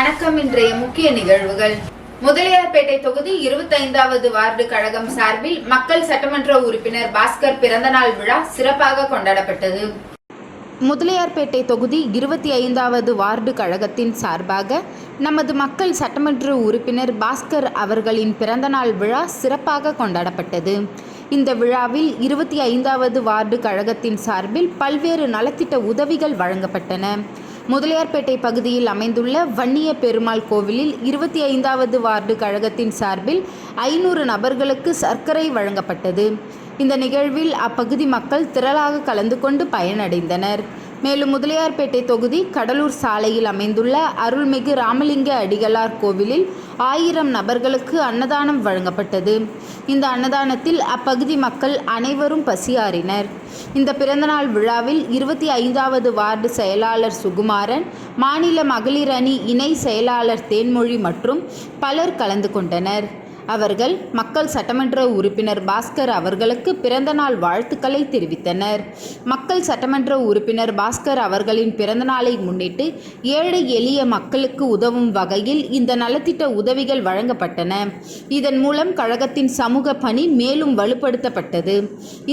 வணக்கம். இன்றைய முக்கிய நிகழ்வுகள். முதலியார்பேட்டை தொகுதி 25வது வார்டு கழகம் சார்பில் மக்கள் சட்டமன்ற உறுப்பினர் பாஸ்கர் பிறந்தநாள் விழா சிறப்பாக கொண்டாடப்பட்டது. முதலியார்பேட்டை தொகுதி 25வது வார்டு கழகத்தின் சார்பாக நமது மக்கள் சட்டமன்ற உறுப்பினர் பாஸ்கர் அவர்களின் பிறந்தநாள் விழா சிறப்பாக கொண்டாடப்பட்டது. இந்த விழாவில் 25வது வார்டு கழகத்தின் சார்பில் பல்வேறு நலத்திட்ட உதவிகள் வழங்கப்பட்டன. முதலியார்பேட்டை பகுதியில் அமைந்துள்ள வன்னிய பெருமாள் கோவிலில் 25வது வார்டு கழகத்தின் சார்பில் 500 நபர்களுக்கு சர்க்கரை வழங்கப்பட்டது. இந்த நிகழ்வில் அப்பகுதி மக்கள் திரளாக கலந்து கொண்டு பயனடைந்தனர். மேலும் முதலியார்பேட்டை தொகுதி கடலூர் சாலையில் அமைந்துள்ள அருள்மிகு ராமலிங்க அடிகளார் கோவிலில் 1000 நபர்களுக்கு அன்னதானம் வழங்கப்பட்டது. இந்த அன்னதானத்தில் அப்பகுதி மக்கள் அனைவரும் பசியாறினர். இந்த பிறந்தநாள் விழாவில் 25வது வார்டு செயலாளர் சுகுமாரன், மாநில மகளிர் அணி இணை செயலாளர் தேன்மொழி மற்றும் பலர் கலந்து கொண்டனர். அவர்கள் மக்கள் சட்டமன்ற உறுப்பினர் பாஸ்கர் அவர்களுக்கு பிறந்தநாள் வாழ்த்துக்களை தெரிவித்தனர். மக்கள் சட்டமன்ற உறுப்பினர் பாஸ்கர் அவர்களின் பிறந்தநாளை முன்னிட்டு ஏழை எளிய மக்களுக்கு உதவும் வகையில் இந்த நலத்திட்ட உதவிகள் வழங்கப்பட்டன. இதன் மூலம் கழகத்தின் சமூக பணி மேலும் வலுப்படுத்தப்பட்டது.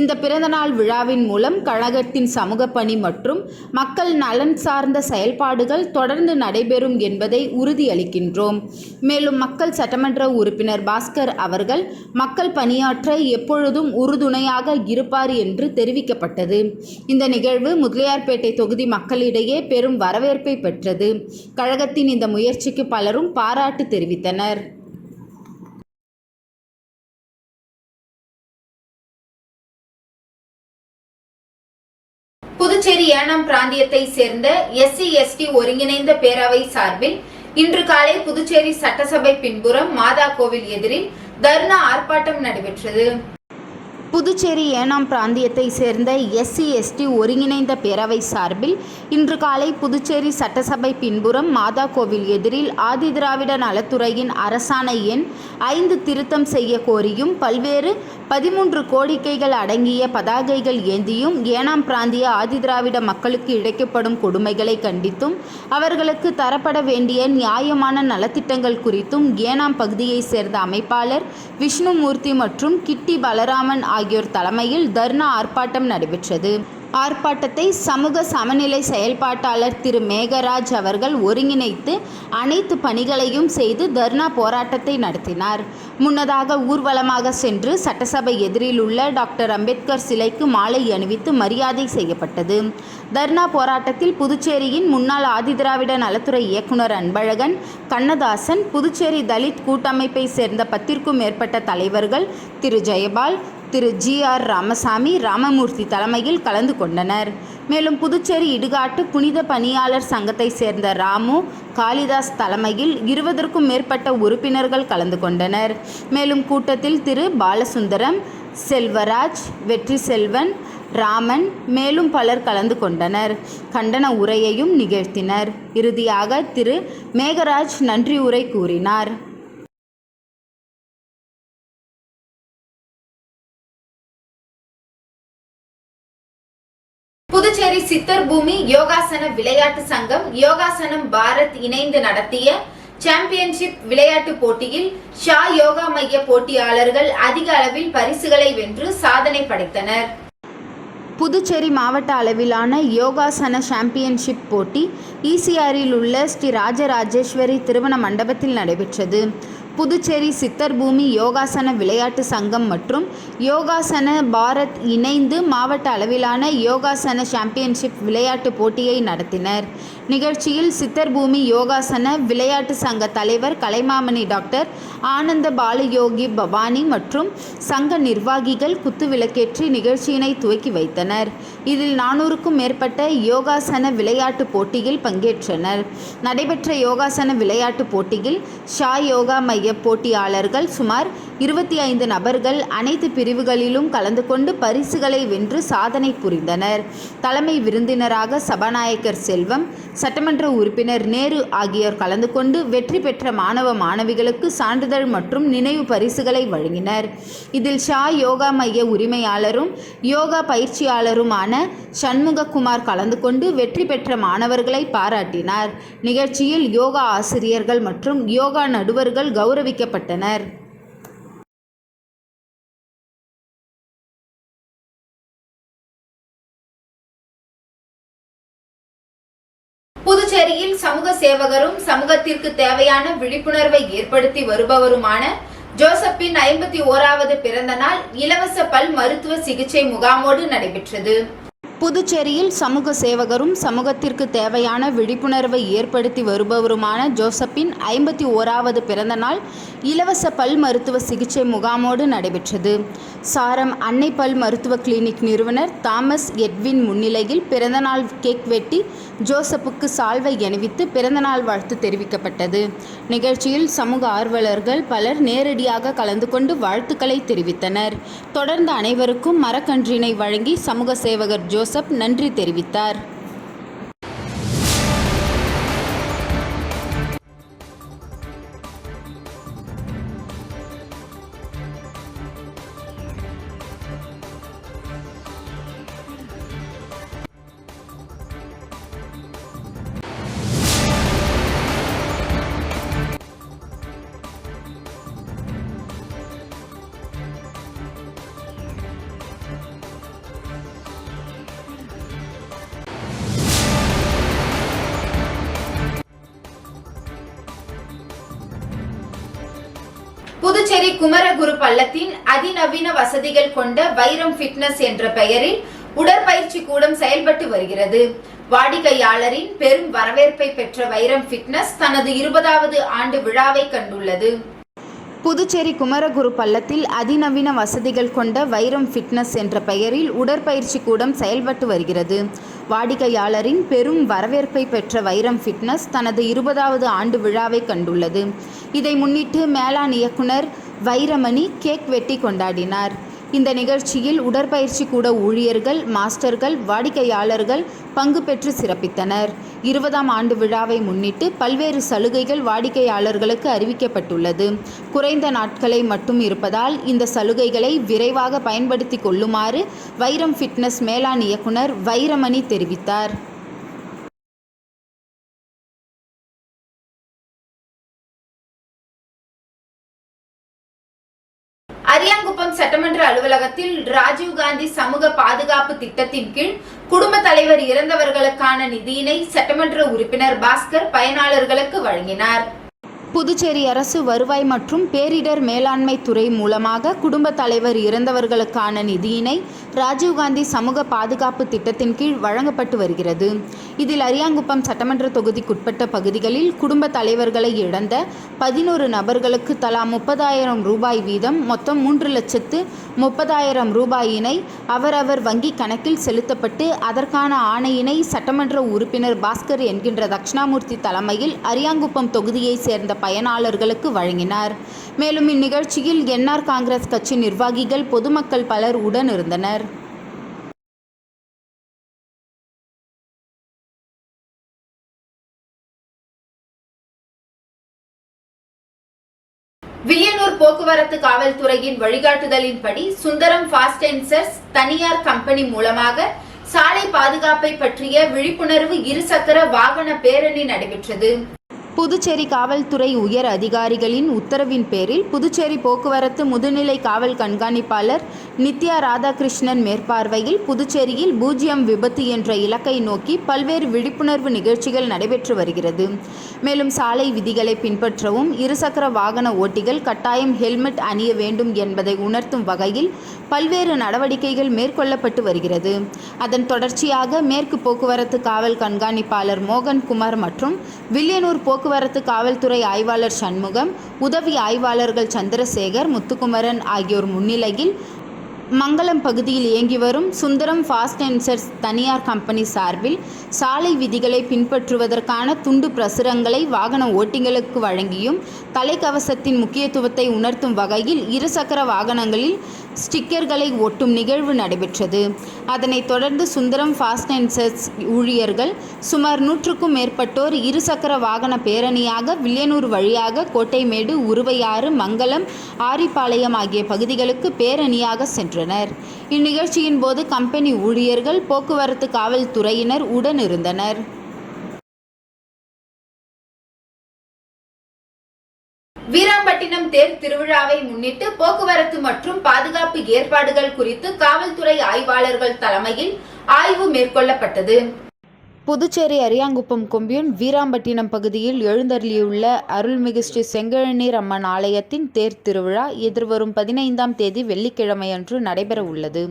இந்த பிறந்தநாள் விழாவின் மூலம் கழகத்தின் சமூக பணி மற்றும் மக்கள் நலன் சார்ந்த செயல்பாடுகள் தொடர்ந்து நடைபெறும் என்பதை உறுதியளிக்கின்றோம். மேலும் மக்கள் சட்டமன்ற உறுப்பினர் பாஸ்கர் அவர்கள் மக்கள் பணியாற்ற எப்பொழுதும் உறுதுணையாக இருப்பார் என்று தெரிவிக்கப்பட்டது. இந்த நிகழ்வு முதலியார்பேட்டை தொகுதி மக்களிடையே பெரும் வரவேற்பை பெற்றது. கழகத்தின் இந்த முயற்சிக்கு பலரும் பாராட்டு தெரிவித்தனர். புதுச்சேரி ஏனாம் பிராந்தியத்தை சேர்ந்த SC/ST ஒருங்கிணைந்த பேரவை சார்பில் இன்று காலை புதுச்சேரி சட்டசபை பின்புறம் மாதா கோவில் எதிரில் தர்ணா ஆர்ப்பாட்டம் நடைபெற்றது. புதுச்சேரி ஏனாம் பிராந்தியத்தை சேர்ந்த SC/ST ஒருங்கிணைந்த பேரவை சார்பில் இன்று காலை புதுச்சேரி சட்டசபை பின்புறம் மாதா கோவில் எதிரில் ஆதிதிராவிட நலத்துறையின் அரசாணை எண் 5 திருத்தம் செய்ய கோரியும் பல்வேறு 13 கோரிக்கைகள் அடங்கிய பதாகைகள் ஏந்தியும் ஏனாம் பிராந்திய ஆதிதிராவிட மக்களுக்கு இழைக்கப்படும் கொடுமைகளை கண்டித்தும் அவர்களுக்கு தரப்பட வேண்டிய நியாயமான நலத்திட்டங்கள் குறித்தும் ஏனாம் பகுதியை சேர்ந்த அமைப்பாளர் விஷ்ணுமூர்த்தி மற்றும் கிட்டி பலராமன் ஆகியோர் தலைமையில் தர்ணா ஆர்ப்பாட்டம் நடைபெற்றது. ஆர்ப்பாட்டத்தை சமூக சமநிலை செயல்பாட்டாளர் திரு மேகராஜ் அவர்கள் ஒருங்கிணைத்து அனைத்து பணிகளையும் செய்து தர்ணா போராட்டத்தை நடத்தினார். முன்னதாக ஊர்வலமாக சென்று சட்டசபை எதிரில் உள்ள டாக்டர் அம்பேத்கர் சிலைக்கு மாலை அணிவித்து மரியாதை செய்யப்பட்டது. தர்ணா போராட்டத்தில் புதுச்சேரியின் முன்னாள் ஆதிதிராவிட நலத்துறை இயக்குனர் அன்பழகன், கண்ணதாசன், புதுச்சேரி தலித் கூட்டமைப்பை சேர்ந்த 10க்கும் மேற்பட்ட தலைவர்கள், திரு ஜெயபால், திரு GR ராமசாமி, ராமமூர்த்தி தலைமையில் கலந்து கொண்டனர். மேலும் புதுச்சேரி இடுகாட்டு புனித பணியாளர் சங்கத்தை சேர்ந்த ராமு, காளிதாஸ் தலைமையில் 20க்கும் மேற்பட்ட உறுப்பினர்கள் கலந்து கொண்டனர். மேலும் கூட்டத்தில் திரு பாலசுந்தரம், செல்வராஜ், வெற்றி செல்வன், ராமன் மேலும் பலர் கலந்து கொண்டனர். கண்டன உரையையும் நிகழ்த்தினர். இறுதியாக திரு மேகராஜ் நன்றி உரை கூறினார். புதுச்சேரி சித்தர் பூமி யோகாசன விளையாட்டு சங்கம் யோகாசனம் பாரத் இணைந்து நடத்திய சாம்பியன்ஷிப் விளையாட்டு போட்டியில் ஷா யோகா மைய போட்டியாளர்கள் அதிக அளவில் பரிசுகளை வென்று சாதனை படைத்தனர். புதுச்சேரி மாவட்ட அளவிலான யோகாசன சாம்பியன்ஷிப் போட்டி ECRயில் உள்ள ஸ்ரீ ராஜராஜேஸ்வரி திருமண மண்டபத்தில் நடைபெற்றது. புதுச்சேரி சித்தர் பூமி யோகாசன விளையாட்டு சங்கம் மற்றும் யோகாசன பாரத் இணைந்து மாவட்ட அளவிலான யோகாசன சாம்பியன்ஷிப் விளையாட்டு போட்டியை நடத்தினர். நிகழ்ச்சியில் சித்தர் பூமி யோகாசன விளையாட்டு சங்க தலைவர் கலைமாமணி டாக்டர் ஆனந்த பாலயோகி பவானி மற்றும் சங்க நிர்வாகிகள் குத்துவிளக்கேற்றி நிகழ்ச்சியினை துவக்கி வைத்தனர். இதில் 400க்கும் மேற்பட்ட யோகாசன விளையாட்டு போட்டியில் பங்கேற்றனர். நடைபெற்ற யோகாசன விளையாட்டு போட்டியில் ஷா யோகா மைய போட்டியாளர்கள் சுமார் 25 நபர்கள் அனைத்து பிரிவுகளிலும் கலந்து கொண்டு பரிசுகளை வென்று சாதனை புரிந்தனர். தலைமை விருந்தினராக சபாநாயகர் செல்வம், சட்டமன்ற உறுப்பினர் நேரு ஆகியோர் கலந்து கொண்டு வெற்றி பெற்ற மாணவ மாணவிகளுக்கு சான்றிதழ் மற்றும் நினைவு பரிசுகளை வழங்கினர். இதில் ஷா யோகா மைய உரிமையாளரும் யோகா பயிற்சியாளருமான சண்முககுமார் கலந்து கொண்டு வெற்றி பெற்ற மாணவர்களை பாராட்டினார். நிகழ்ச்சியில் யோகா ஆசிரியர்கள் மற்றும் யோகா நடுவர்கள் கௌரவிக்கப்பட்டனர். புதுச்சேரியில் சமூக சேவகரும் சமூகத்திற்கு தேவையான விழிப்புணர்வை ஏற்படுத்தி வருபவருமான ஜோசப்பின் 51வது பிறந்த நாள் இலவச பல் மருத்துவ சிகிச்சை முகாமோடு நடைபெற்றது. புதுச்சேரியில் சமூக சேவகரும் சமூகத்திற்கு தேவையான விழிப்புணர்வை ஏற்படுத்தி வருபவருமான ஜோசப்பின் 51வது பிறந்த நாள் இலவச பல் மருத்துவ சிகிச்சை முகாமோடு நடைபெற்றது. சாரம் அன்னை பல் மருத்துவ கிளினிக் நிறுவனர் தாமஸ் எட்வின் முன்னிலையில் பிறந்தநாள் கேக் வெட்டி ஜோசப்புக்கு சால்வை அணிவித்து பிறந்தநாள் வாழ்த்து தெரிவிக்கப்பட்டது. நிகழ்ச்சியில் சமூக ஆர்வலர்கள் பலர் நேரடியாக கலந்து கொண்டு வாழ்த்துக்களை தெரிவித்தனர். தொடர்ந்து அனைவருக்கும் மரக்கன்றினை வழங்கி சமூக சேவகர் ஜோசப் நன்றி தெரிவித்தார். புதுச்சேரி குமரகுரு பள்ளத்தின் அதிநவீன வசதிகள் கொண்ட வைரம் ஃபிட்னஸ் என்ற பெயரில் உடற்பயிற்சி கூடம் செயல்பட்டு வருகிறது. வாடிக்கையாளரின் பெரும் வரவேற்பை பெற்ற வைரம் ஃபிட்னஸ் தனது 20வது ஆண்டு விழாவை கண்டுள்ளது. புதுச்சேரி குமரகுரு பள்ளத்தில் அதிநவீன வசதிகள் கொண்ட வைரம் ஃபிட்னஸ் என்ற பெயரில் உடற்பயிற்சி கூடம் செயல்பட்டு வருகிறது. வாடிக்கையாளரின் பெரும் வரவேற்பை பெற்ற வைரம் ஃபிட்னஸ் தனது 20வது ஆண்டு விழாவை கண்டுள்ளது. இதை முன்னிட்டு மேலாண் இயக்குனர் வைரமணி கேக் வெட்டி கொண்டாடினார். இந்த நிகழ்ச்சியில் உடற்பயிற்சி கூட ஊழியர்கள், மாஸ்டர்கள், வாடிக்கையாளர்கள் பங்கு பெற்று சிறப்பித்தனர். 20ஆம் ஆண்டு விழாவை முன்னிட்டு பல்வேறு சலுகைகள் வாடிக்கையாளர்களுக்கு அறிவிக்கப்பட்டுள்ளது. குறைந்த நாட்களை மட்டும் இருப்பதால் இந்த சலுகைகளை விரைவாக பயன்படுத்திக் கொள்ளுமாறு வைரம் ஃபிட்னஸ் மேலாண் இயக்குனர் வைரமணி தெரிவித்தார். அரியாங்குப்பம் சட்டமன்ற அலுவலகத்தில் ராஜீவ்காந்தி சமூக பாதுகாப்பு திட்டத்தின் கீழ் குடும்ப தலைவர் இறந்தவர்களுக்கான நிதியினை சட்டமன்ற உறுப்பினர் பாஸ்கர் பயனாளர்களுக்கு வழங்கினார். புதுச்சேரி அரசு வருவாய் மற்றும் பேரிடர் மேலாண்மை துறை மூலமாக குடும்ப தலைவர் இறந்தவர்களுக்கான நிதியினை ராஜீவ்காந்தி சமூக பாதுகாப்பு திட்டத்தின் கீழ் வழங்கப்பட்டு வருகிறது. இதில் அரியாங்குப்பம் சட்டமன்ற தொகுதிக்குட்பட்ட பகுதிகளில் குடும்ப தலைவர்களை இழந்த 11 நபர்களுக்கு தலா 30,000 ரூபாய் வீதம் மொத்தம் 3,30,000 ரூபாயினை அவரவர் வங்கி கணக்கில் செலுத்தப்பட்டு அதற்கான ஆணையினை சட்டமன்ற உறுப்பினர் பாஸ்கர் என்கின்ற தட்சிணாமூர்த்தி தலைமையில் அரியாங்குப்பம் தொகுதியை சேர்ந்த பயனாளர்களுக்கு வழங்கினார். மேலும் இந்நிகழ்ச்சியில் என்ஆர் காங்கிரஸ் கட்சி நிர்வாகிகள், பொதுமக்கள் பலர் உடன் இருந்தனர். வில்லியனூர் போக்குவரத்து காவல்துறையின் வழிகாட்டுதலின்படி சுந்தரம் ஃபாஸ்ட் அண்ட் சர்ஸ் தனியார் கம்பெனி மூலமாக சாலை பாதுகாப்பை பற்றிய விழிப்புணர்வு இருசக்கர வாகன பேரணி நடைபெற்றது. புதுச்சேரி காவல்துறை உயர் அதிகாரிகளின் உத்தரவின் பேரில் புதுச்சேரி போக்குவரத்து முதுநிலை காவல் கண்காணிப்பாளர் நித்யா ராதாகிருஷ்ணன் மேற்பார்வையில் புதுச்சேரியில் 0 விபத்து என்ற இலக்கை நோக்கி பல்வேறு விழிப்புணர்வு நிகழ்ச்சிகள் நடைபெற்று வருகிறது. மேலும் சாலை விதிகளை பின்பற்றவும், இருசக்கர வாகன ஓட்டிகள் கட்டாயம் ஹெல்மெட் அணிய வேண்டும் என்பதை உணர்த்தும் வகையில் பல்வேறு நடவடிக்கைகள் மேற்கொள்ளப்பட்டு வருகிறது. அதன் தொடர்ச்சியாக மேற்கு போக்குவரத்து காவல் கண்காணிப்பாளர் மோகன்குமார் மற்றும் வில்லியனூர் போக்குவரத்து காவல்துறை ஆய்வாளர் சண்முகம், உதவி ஆய்வாளர்கள் சந்திரசேகர், முத்துக்குமரன் ஆகியோர் முன்னிலையில் மங்கலம் பகுதியில் இயங்கி வரும் சுந்தரம் ஃபாஸ்ட் அண்ட் செட்ஸ் தனியார் கம்பெனி சார்பில் சாலை விதிகளை பின்பற்றுவதற்கான துண்டு பிரசுரங்களை வாகன ஓட்டிகளுக்கு வழங்கியும் தலைக்கவசத்தின் முக்கியத்துவத்தை உணர்த்தும் வகையில் இருசக்கர வாகனங்களில் ஸ்டிக்கர்களை ஒட்டும் நிகழ்வு நடைபெற்றது. அதனைத் தொடர்ந்து சுந்தரம் ஃபாஸ்ட் அண்ட் செட்ஸ் ஊழியர்கள் சுமார் 100க்கும் மேற்பட்டோர் இருசக்கர வாகன பேரணியாக வில்லியனூர் வழியாக கோட்டைமேடு, உருவையாறு, மங்கலம், ஆரிப்பாளையம் ஆகிய பகுதிகளுக்கு பேரணியாக சென்றனர். இந்நிகழ்ச்சியின் போது கம்பெனி ஊழியர்கள், போக்குவரத்து காவல்துறையினர் உடன் இருந்தனர். வீராம்பட்டினம் தேர் திருவிழாவை முன்னிட்டு போக்குவரத்து மற்றும் பாதுகாப்பு ஏற்பாடுகள் குறித்து காவல்துறை ஆய்வாளர்கள் தலைமையில் ஆய்வு மேற்கொள்ளப்பட்டது. புதுச்சேரி அரியாங்குப்பம் கொம்யூன் வீராம்பட்டினம் பகுதியில் எழுந்தருளியுள்ள அருள்மிகு ஸ்ரீ செங்கழநீர் அம்மன் ஆலயத்தின் தேர் திருவிழா எதிர்வரும் 15ஆம் தேதி வெள்ளிக்கிழமையன்று நடைபெற உள்ளது.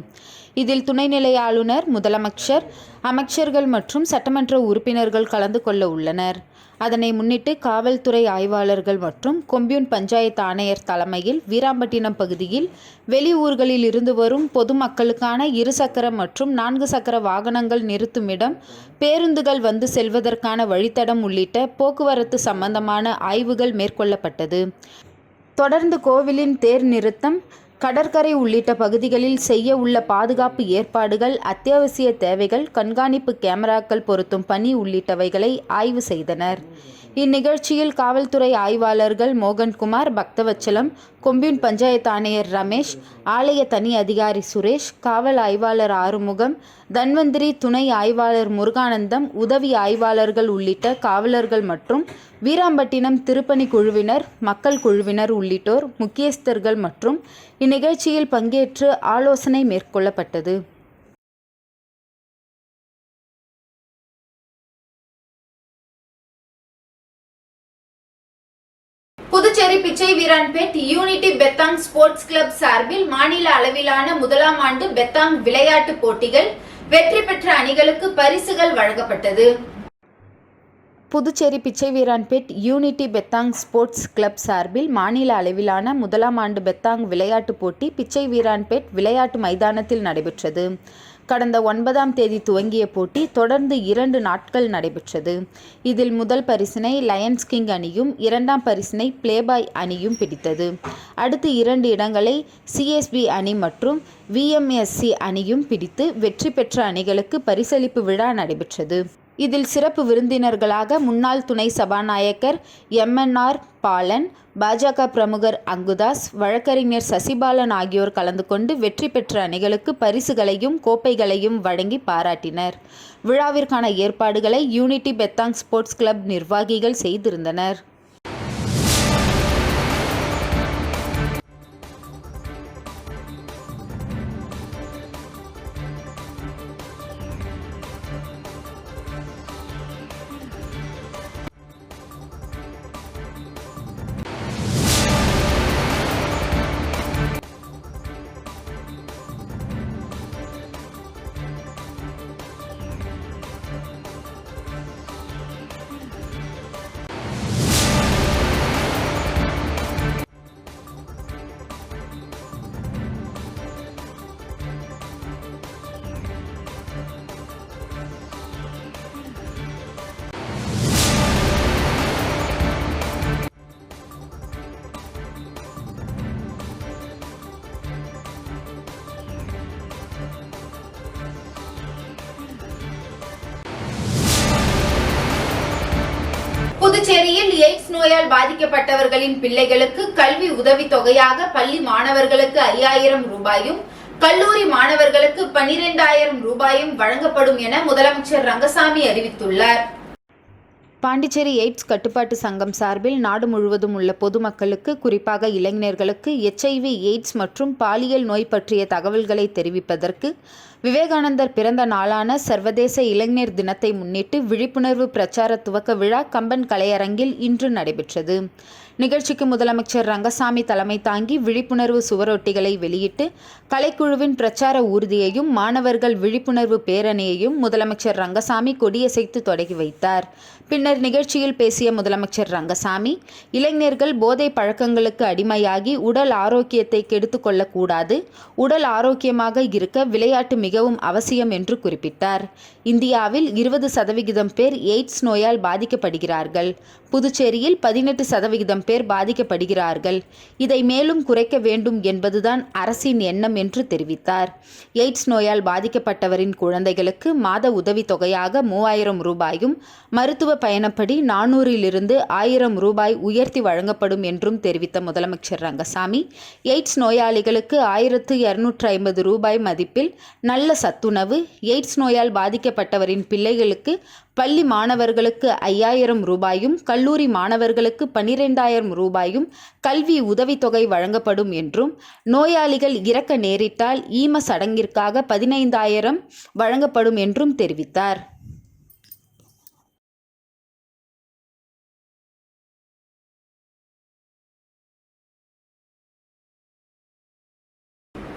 இதில் துணைநிலை ஆளுநர், முதலமைச்சர், அமைச்சர்கள் மற்றும் சட்டமன்ற உறுப்பினர்கள் கலந்து கொள்ள உள்ளனர். அதனை முன்னிட்டு காவல்துறை ஆய்வாளர்கள் மற்றும் கொம்யூன் பஞ்சாயத்து ஆணையர் தலைமையில் வீராம்பட்டினம் பகுதியில் வெளியூர்களில் இருந்து வரும் பொதுமக்களுக்கான இருசக்கர மற்றும் 4 சக்கர வாகனங்கள் நிறுத்துமிடம், பேருந்துகள் வந்து செல்வதற்கான வழித்தடம் உள்ளிட்ட போக்குவரத்து சம்பந்தமான ஆய்வுகள் மேற்கொள்ளப்பட்டது. தொடர்ந்து கோவிலின் தேர் நிறுத்தம், கடற்கரை உள்ளிட்ட பகுதிகளில் செய்ய உள்ள பாதுகாப்பு ஏற்பாடுகள், அத்தியாவசிய தேவைகள், கண்காணிப்பு கேமராக்கள் பொருத்தும் பணி உள்ளிட்டவைகளை ஆய்வு செய்தனர். இந்நிகழ்ச்சியில் காவல்துறை ஆய்வாளர்கள் மோகன்குமார், பக்தவச்சலம், கொம்யூன் பஞ்சாயத்து ஆணையர் ரமேஷ், ஆலய தனி அதிகாரி சுரேஷ், காவல் ஆய்வாளர் ஆறுமுகம், தன்வந்திரி, துணை ஆய்வாளர் முருகானந்தம், உதவி ஆய்வாளர்கள் உள்ளிட்ட காவலர்கள் மற்றும் வீராம்பட்டினம் திருப்பணி குழுவினர், மக்கள் குழுவினர் உள்ளிட்டோர் முக்கியஸ்தர்கள் மற்றும் இந்நிகழ்ச்சியில் பங்கேற்று ஆலோசனை மேற்கொள்ளப்பட்டது. புதுச்சேரி பிச்சை வீரான்பேட் யூனிட்டி பெத்தாங் ஸ்போர்ட்ஸ் கிளப் சார்பில் மாநில அளவிலான 1ஆம் ஆண்டு பெத்தாங் விளையாட்டு போட்டிகள் வெற்றி பெற்ற அணிகளுக்கு பரிசுகள் வழங்கப்பட்டது. புதுச்சேரி பிச்சை வீரான்பேட் யூனிட்டி பெத்தாங் ஸ்போர்ட்ஸ் கிளப் சார்பில் மாநில அளவிலான 1ஆம் ஆண்டு பெத்தாங் விளையாட்டு போட்டி பிச்சை வீரான்பேட் விளையாட்டு மைதானத்தில் நடைபெற்றது. கடந்த 9ஆம் தேதி துவங்கிய போட்டி தொடர்ந்து 2 நாட்கள் நடைபெற்றது. இதில் முதல் பரிசினை லயன்ஸ் கிங் அணியும், 2ஆம் பரிசினை பிளேபாய் அணியும் பிடித்தது. அடுத்து 2 இடங்களை சிஎஸ்பி அணி மற்றும் விஎம்எஸ்சி அணியும் பிடித்து வெற்றி பெற்ற அணிகளுக்கு பரிசளிப்பு விழா நடைபெற்றது. இதில் சிறப்பு விருந்தினர்களாக முன்னாள் துணை சபாநாயகர் எம்என்ஆர் பாலன், பாஜக பிரமுகர் அங்குதாஸ், வழக்கறிஞர் சசிபாலன் ஆகியோர் கலந்து கொண்டு வெற்றி பெற்ற அணிகளுக்கு பரிசுகளையும் கோப்பைகளையும் வழங்கி பாராட்டினர். விழாவிற்கான ஏற்பாடுகளை யூனிட்டி பெத்தாங் ஸ்போர்ட்ஸ் கிளப் நிர்வாகிகள் செய்திருந்தனர். புதுச்சேரியில் எய்ட்ஸ் நோயால் பாதிக்கப்பட்டவர்களின் பிள்ளைகளுக்கு கல்வி உதவித் தொகையாக பள்ளி மாணவர்களுக்கு 5000 ரூபாயும், கல்லூரி மாணவர்களுக்கு 12,000 ரூபாயும் வழங்கப்படும் என முதலமைச்சர் ரங்கசாமி அறிவித்துள்ளார். பாண்டிச்சேரி எய்ட்ஸ் கட்டுப்பாட்டு சங்கம் சார்பில் நாடு முழுவதும் உள்ள பொதுமக்களுக்கு, குறிப்பாக இளைஞர்களுக்கு HIV, எய்ட்ஸ் மற்றும் பாலியல் நோய் பற்றிய தகவல்களை தெரிவிப்பதற்கு விவேகானந்தர் பிறந்த நாளான சர்வதேச இளைஞர் தினத்தை முன்னிட்டு விழிப்புணர்வு பிரச்சார துவக்க விழா கம்பன் கலையரங்கில் இன்று நடைபெற்றது. நிகழ்ச்சிக்கு முதலமைச்சர் ரங்கசாமி தலைமை தாங்கி விழிப்புணர்வு சுவரொட்டிகளை வெளியிட்டு கலைக்குழுவின் பிரச்சார ஊர்தியையும் மாணவர்கள் விழிப்புணர்வு பேரணியையும் முதலமைச்சர் ரங்கசாமி கொடியசைத்து தொடங்கி வைத்தார். பின்னர் நிகழ்ச்சியில் பேசிய முதலமைச்சர் ரங்கசாமி, இளைஞர்கள் போதை பழக்கங்களுக்கு அடிமையாகி உடல் ஆரோக்கியத்தை கெடுத்து கொள்ளக்கூடாது, உடல் ஆரோக்கியமாக இருக்க விளையாட்டு மிகவும் அவசியம் என்று குறிப்பிட்டார். இந்தியாவில் 20% பேர் எய்ட்ஸ் நோயால் பாதிக்கப்படுகிறார்கள். புதுச்சேரியில் 18% பேர் பாதிக்கப்படுகிறார்கள். இதை மேலும் குறைக்க வேண்டும் என்பதுதான் அரசின் எண்ணம் என்று தெரிவித்தார். எய்ட்ஸ் நோயால் பாதிக்கப்பட்டவரின் குழந்தைகளுக்கு மாத உதவித்தொகையாக 3000 ரூபாயும், மருத்துவ பயணப்படி 400 1000 ரூபாய் உயர்த்தி வழங்கப்படும் என்றும் தெரிவித்த முதலமைச்சர் ரங்கசாமி, எய்ட்ஸ் நோயாளிகளுக்கு 1250 ரூபாய் மதிப்பில் நல்ல சத்துணவு, எய்ட்ஸ் நோயால் பாதிக்கப்பட்டவரின் பிள்ளைகளுக்கு பள்ளி மாணவர்களுக்கு 5000 ரூபாயும், கல்லூரி மாணவர்களுக்கு 12000 ரூபாயும் கல்வி உதவித்தொகை வழங்கப்படும் என்றும், நோயாளிகள் இறக்க நேரிட்டால் ஈம சடங்கிற்காக 15000 வழங்கப்படும் என்றும் தெரிவித்தார்.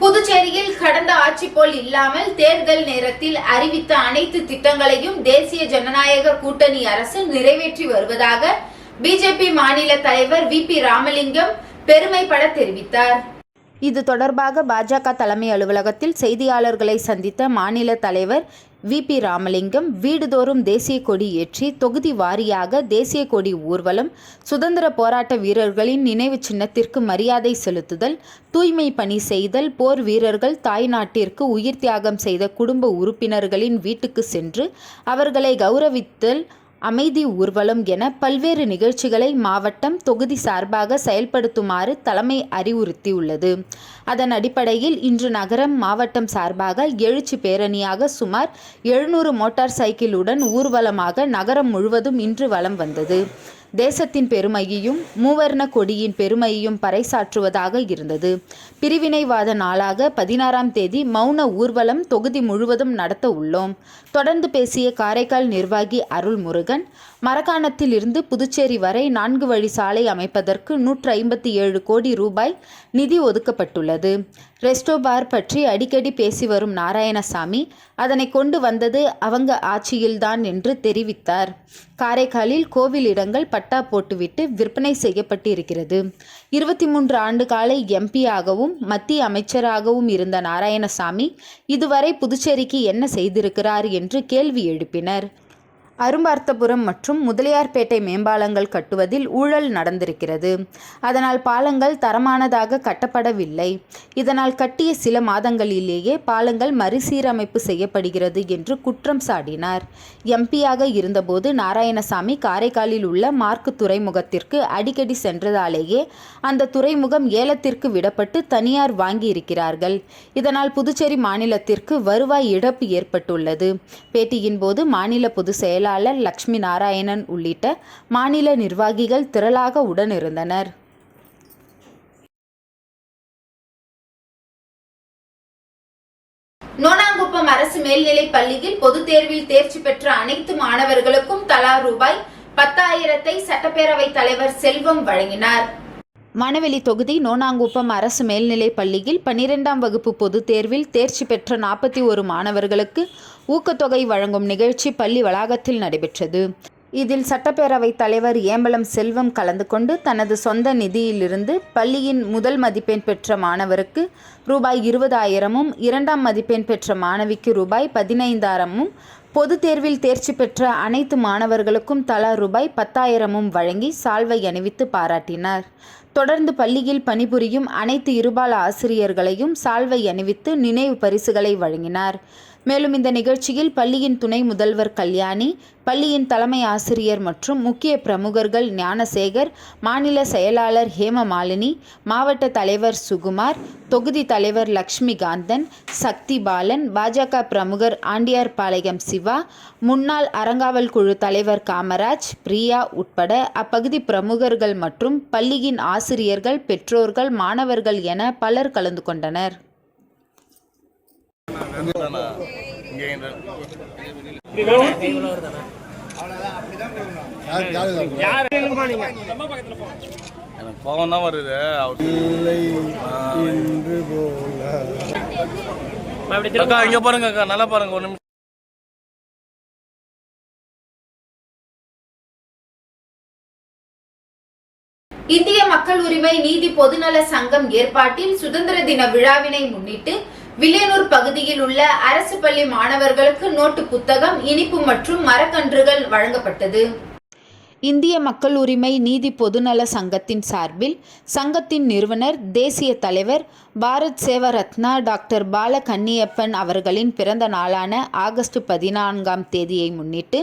புதுச்சேரியில் கடந்த ஆட்சி போல் இல்லாமல் தேர்தல் நேரத்தில் அறிவித்த அனைத்து திட்டங்களையும் தேசிய ஜனநாயக கூட்டணி அரசு நிறைவேற்றி வருவதாக பிஜேபி மாநில தலைவர் VP ராமலிங்கம் பெருமைப்பட தெரிவித்தார். இது தொடர்பாக பாஜக தலைமை அலுவலகத்தில் செய்தியாளர்களை சந்தித்த மாநில தலைவர் VP ராமலிங்கம், வீடுதோறும் தேசிய கொடி ஏற்றி தொகுதி வாரியாக தேசிய கொடி ஊர்வலம், சுதந்திர போராட்ட வீரர்களின் நினைவு சின்னத்திற்கு மரியாதை செலுத்துதல், தூய்மை பணி செய்தல், போர் வீரர்கள் தாய்நாட்டிற்கு உயிர் தியாகம் செய்த குடும்ப உறுப்பினர்களின் வீட்டுக்கு சென்று அவர்களை கௌரவித்தல், அமைதி ஊர்வலம் என பல்வேறு நிகழ்ச்சிகளை மாவட்டம், தொகுதி சார்பாக செயல்படுத்துமாறு தலைமை அறிவுறுத்தியுள்ளது. அதன் அடிப்படையில் இன்று நகரம், மாவட்டம் சார்பாக எழுச்சி பேரணியாக சுமார் 700 மோட்டார் சைக்கிளுடன் ஊர்வலமாக நகரம் முழுவதும் இன்று வலம் வந்தது. தேசத்தின் பெருமையையும் மூவர்ண கொடியின் பெருமையையும் பறைசாற்றுவதாக இருந்தது. பிரிவினைவாத நாளாக 16ஆம் தேதி மௌன ஊர்வலம் தொகுதி முழுவதும் நடத்த உள்ளோம். தொடர்ந்து பேசிய காரைக்கால் நிர்வாகி அருள்முருகன், மரக்காணத்தில் இருந்து புதுச்சேரி வரை 4 வழி சாலை அமைப்பதற்கு 157 கோடி ரூபாய் நிதி ஒதுக்கப்பட்டுள்ளது. ரெஸ்டோ பார் பற்றி அடிக்கடி பேசி வரும் நாராயணசாமி, அதனை கொண்டு வந்தது அவங்க ஆட்சியில்தான் என்று தெரிவித்தார். காரைக்காலில் கோவில் இடங்கள் பட்டா போட்டுவிட்டு விற்பனை செய்யப்பட்டிருக்கிறது. 23 ஆண்டு கால MP-ஆகவும் மத்திய அமைச்சராகவும் இருந்த நாராயணசாமி இதுவரை புதுச்சேரிக்கு என்ன செய்திருக்கிறார் என்று கேள்வி எழுப்பினர். அரும்பார்த்தபுரம் மற்றும் முதலியார்பேட்டை மேம்பாலங்கள் கட்டுவதில் ஊழல் நடந்திருக்கிறது. அதனால் பாலங்கள் தரமானதாக கட்டப்படவில்லை. இதனால் கட்டிய சில மாதங்களிலேயே பாலங்கள் மறுசீரமைப்பு செய்யப்படுகிறது என்று குற்றம் சாட்டினார். MP-யாக இருந்தபோது நாராயணசாமி காரைக்காலில் உள்ள மார்க் துறைமுகத்திற்கு அடிக்கடி சென்றதாலேயே அந்த துறைமுகம் ஏலத்திற்கு விடப்பட்டு தனியார் வாங்கி இருக்கிறார்கள். இதனால் புதுச்சேரி மாநிலத்திற்கு வருவாய் இழப்பு ஏற்பட்டுள்ளது. பேட்டியின் போது மாநில பொதுச் செயலாளர் லட்சுமி நாராயணன் உள்ளிட்ட மாநில நிர்வாகிகள் திரளாக உடனிருந்தனர். நோனாங்குப்பம் அரசு மேல்நிலைப் பள்ளியில் பொதுத் தேர்வில் தேர்ச்சி பெற்ற அனைத்து மாணவர்களுக்கும் தலா ரூபாய் 10,000 சட்டப்பேரவைத் தலைவர் செல்வம் வழங்கினார். மணவெளி தொகுதி நோனாங்குப்பம் அரசு மேல்நிலைப் பள்ளியில் 12ஆம் வகுப்பு பொதுத் தேர்வில் தேர்ச்சி பெற்ற 41 மாணவர்களுக்கு ஊக்கத்தொகை வழங்கும் நிகழ்ச்சி பள்ளி வளாகத்தில் நடைபெற்றது. இதில் சட்டப்பேரவைத் தலைவர் ஏம்பலம் செல்வம் கலந்து கொண்டு தனது சொந்த நிதியிலிருந்து பள்ளியின் முதல் மதிப்பெண் பெற்ற மாணவருக்கு ரூபாய் 20,000, 2ஆம் மதிப்பெண் பெற்ற மாணவிக்கு ரூபாய் 15,000, பொதுத் தேர்வில் தேர்ச்சி பெற்ற அனைத்து மாணவர்களுக்கும் தலா ரூபாய் 10,000 வழங்கி சால்வை அணிவித்து பாராட்டினார். தொடர்ந்து பள்ளியில் பணிபுரியும் அனைத்து இருபால ஆசிரியர்களையும் சால்வை அணிவித்து நினைவு பரிசுகளை வழங்கினார். மேலும் இந்த நிகழ்ச்சியில் பள்ளியின் துணை முதல்வர் கல்யாணி, பள்ளியின் தலைமை ஆசிரியர் மற்றும் முக்கிய பிரமுகர்கள் ஞானசேகர், மாநில செயலாளர் ஹேமமாலினி, மாவட்ட தலைவர் சுகுமார், தொகுதி தலைவர் லக்ஷ்மிகாந்தன், சக்தி பாலன், பாஜக பிரமுகர் ஆண்டியார்பாளையம் சிவா, முன்னாள் அறங்காவல் குழு தலைவர் காமராஜ், பிரியா உட்பட அப்பகுதி பிரமுகர்கள் மற்றும் பள்ளியின் ஆசிரியர்கள், பெற்றோர்கள், மாணவர்கள் என பலர் கலந்து கொண்டனர். எனக்கு கோபம் தான் வருது. அக்கா இங்க பாருங்க அக்கா, நல்லா பாருங்க ஒரு நிமிஷம். இந்திய மக்கள் உரிமை நீதி பொதுநல சங்கம் ஏற்பாட்டில் சுதந்திர தின விழாவினை முன்னிட்டு வில்லியனூர் பகுதியில் உள்ள அரசு பள்ளி மாணவர்களுக்கு நோட்டு புத்தகம், இனிப்பு மற்றும் மரக்கன்றுகள் வழங்கப்பட்டது. இந்திய மக்கள் உரிமை நீதி பொதுநல சங்கத்தின் சார்பில் சங்கத்தின் நிறுவனர், தேசிய தலைவர், பாரத் சேவா ரத்னா டாக்டர் பால கன்னியப்பன் அவர்களின் பிறந்த நாளான ஆகஸ்ட் 14ஆம் தேதியை முன்னிட்டு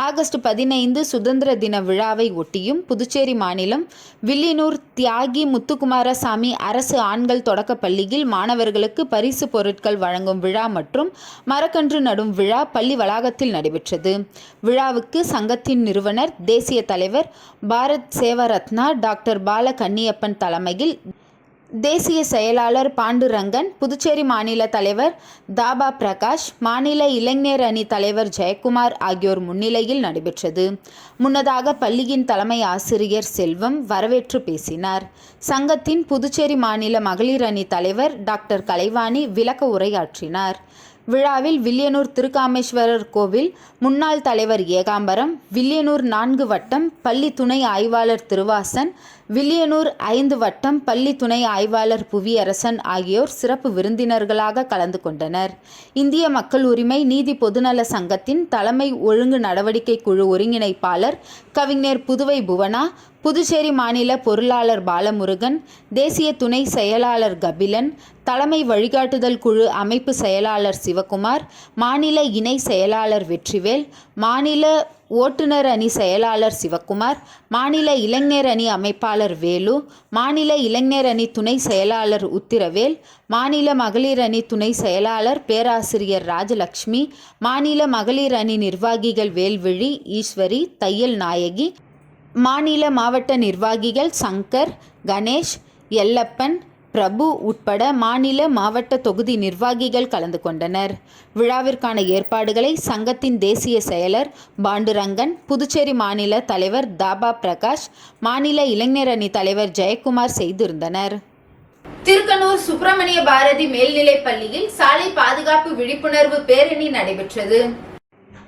ஆகஸ்ட் 15 சுதந்திர தின விழாவை ஒட்டியும் புதுச்சேரி மாநிலம் வில்லியனூர் தியாகி முத்துக்குமாரசாமி அரசு ஆண்கள் தொடக்கப் பள்ளியில் மாணவர்களுக்கு பரிசு பொருட்கள் வழங்கும் விழா மற்றும் மரக்கன்று நடும் விழா பள்ளி வளாகத்தில் நடைபெற்றது. விழாவுக்கு சங்கத்தின் நிறுவனர், தேசிய தலைவர், பாரத் சேவா ரத்னா டாக்டர் பால கன்னியப்பன் தலைமையில் தேசிய செயலாளர் பாண்டுரங்கன், புதுச்சேரி மாநில தலைவர் தாபா பிரகாஷ், மாநில இளைஞர் அணி தலைவர் ஜெயக்குமார் ஆகியோர் முன்னிலையில் நடைபெற்றது. முன்னதாக பள்ளியின் தலைமை ஆசிரியர் செல்வம் வரவேற்று பேசினார். சங்கத்தின் புதுச்சேரி மாநில மகளிர் அணி தலைவர் டாக்டர் கலைவாணி விளக்க உரையாற்றினார். விழாவில் வில்லியனூர் திருக்காமேஸ்வரர் கோவில் முன்னாள் தலைவர் ஏகாம்பரம், வில்லியனூர் 4 வட்டம் பள்ளி துணை ஆய்வாளர் திருவாசன், வில்லியனூர் 5 வட்டம் பள்ளி துணை ஆய்வாளர் புவியரசன் ஆகியோர் சிறப்பு விருந்தினர்களாக கலந்து கொண்டனர். இந்திய மக்கள் உரிமை நீதி பொதுநல சங்கத்தின் தலைமை ஒழுங்கு நடவடிக்கை குழு ஒருங்கிணைப்பாளர் கவிஞர் புதுவை புவனா, புதுச்சேரி மாநில பொருளாளர் பாலமுருகன், தேசிய துணை செயலாளர் கபிலன், தலைமை வழிகாட்டுதல் குழு அமைப்பு செயலாளர் சிவகுமார், மாநில இணை செயலாளர் வெற்றிவேல், மாநில ஓட்டுநர் அணி செயலாளர் சிவகுமார், மாநில இளைஞர் அணி அமைப்பாளர் வேலு, மாநில இளைஞர் அணி துணை செயலாளர் உத்திரவேல், மாநில மகளிர் அணி துணை செயலாளர் பேராசிரியர் ராஜலட்சுமி, மாநில மகளிர் அணி நிர்வாகிகள் வேல்விழி, ஈஸ்வரி, தையல் நாயகி, மாநில மாவட்ட நிர்வாகிகள் சங்கர், கணேஷ், எல்லப்பன், பிரபு உட்பட மாநில மாவட்ட தொகுதி நிர்வாகிகள் கலந்து கொண்டனர். விழாவிற்கான ஏற்பாடுகளை சங்கத்தின் தேசிய செயலர் பாண்டுரங்கன், புதுச்சேரி மாநில தலைவர் தாபா பிரகாஷ், மாநில இளைஞர் அணி தலைவர் ஜெயக்குமார் செய்திருந்தனர். திருக்கனூர் சுப்பிரமணிய பாரதி மேல்நிலைப் பள்ளியில் சாலை பாதுகாப்பு விழிப்புணர்வு பேரணி நடைபெற்றது.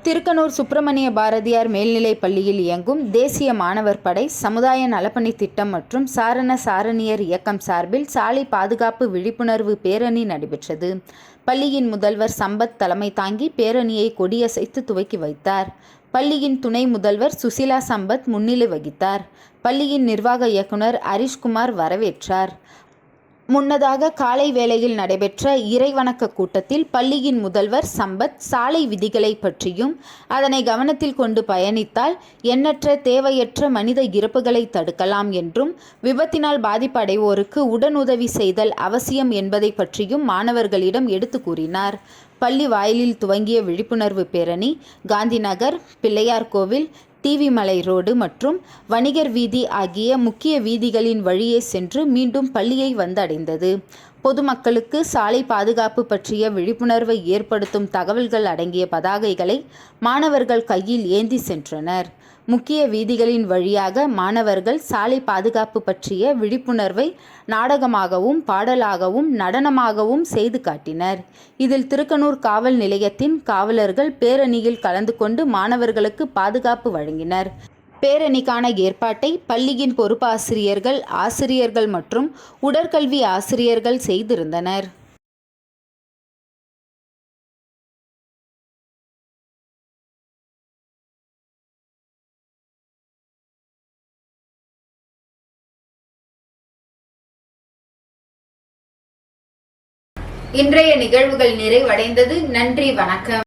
திருக்கனூர் சுப்பிரமணிய பாரதியார் மேல்நிலைப் பள்ளியில் இயங்கும் தேசிய மாணவர் படை, சமுதாய நலப்பணி திட்டம் மற்றும் சாரண சாரணியர் இயக்கம் சார்பில் சாலை பாதுகாப்பு விழிப்புணர்வு பேரணி நடைபெற்றது. பள்ளியின் முதல்வர் சம்பத் தலைமை தாங்கி பேரணியை கொடியசைத்து துவக்கி வைத்தார். பள்ளியின் துணை முதல்வர் சுசிலா சம்பத் முன்னிலை வகித்தார். பள்ளியின் நிர்வாக இயக்குனர் ஹரிஷ்குமார் வரவேற்றார். முன்னதாக காலை வேளையில் நடைபெற்ற இறைவணக்க கூட்டத்தில் பள்ளியின் முதல்வர் சம்பத் சாலை விதிகளை பற்றியும், அதனை கவனத்தில் கொண்டு பயணித்தால் எண்ணற்ற தேவையற்ற மனித இறப்புகளை தடுக்கலாம் என்றும், விபத்தினால் பாதிப்படைவோருக்கு உடனுதவி செய்தல் அவசியம் என்பதை பற்றியும் மாணவர்களிடம் எடுத்து கூறினார். பள்ளி வாயிலில் துவங்கிய விழிப்புணர்வு பேரணி காந்திநகர், பிள்ளையார் கோவில், டிவி மலை ரோடு மற்றும் வணிகர் வீதி ஆகிய முக்கிய வீதிகளின் வழியே சென்று மீண்டும் பள்ளியை வந்தடைந்தது. பொதுமக்களுக்கு சாலை பாதுகாப்பு பற்றிய விழிப்புணர்வை ஏற்படுத்தும் தகவல்கள் அடங்கிய பதாகைகளை மாணவர்கள் கையில் ஏந்தி சென்றனர். முக்கிய வீதிகளின் வழியாக மாணவர்கள் சாலை பாதுகாப்பு பற்றிய விழிப்புணர்வை நாடகமாகவும், பாடலாகவும், நடனமாகவும் செய்து காட்டினர். இதில் திருக்கனூர் காவல் நிலையத்தின் காவலர்கள் பேரணியில் கலந்து கொண்டு மாணவர்களுக்கு பாதுகாப்பு வழங்கினர். பேரணிக்கான ஏற்பாட்டை பள்ளியின் பொறுப்பாசிரியர்கள், ஆசிரியர்கள் மற்றும் உடற்கல்வி ஆசிரியர்கள் செய்திருந்தனர். இன்றைய நிகழ்வுகள் நிறைவடைந்தது. நன்றி, வணக்கம்.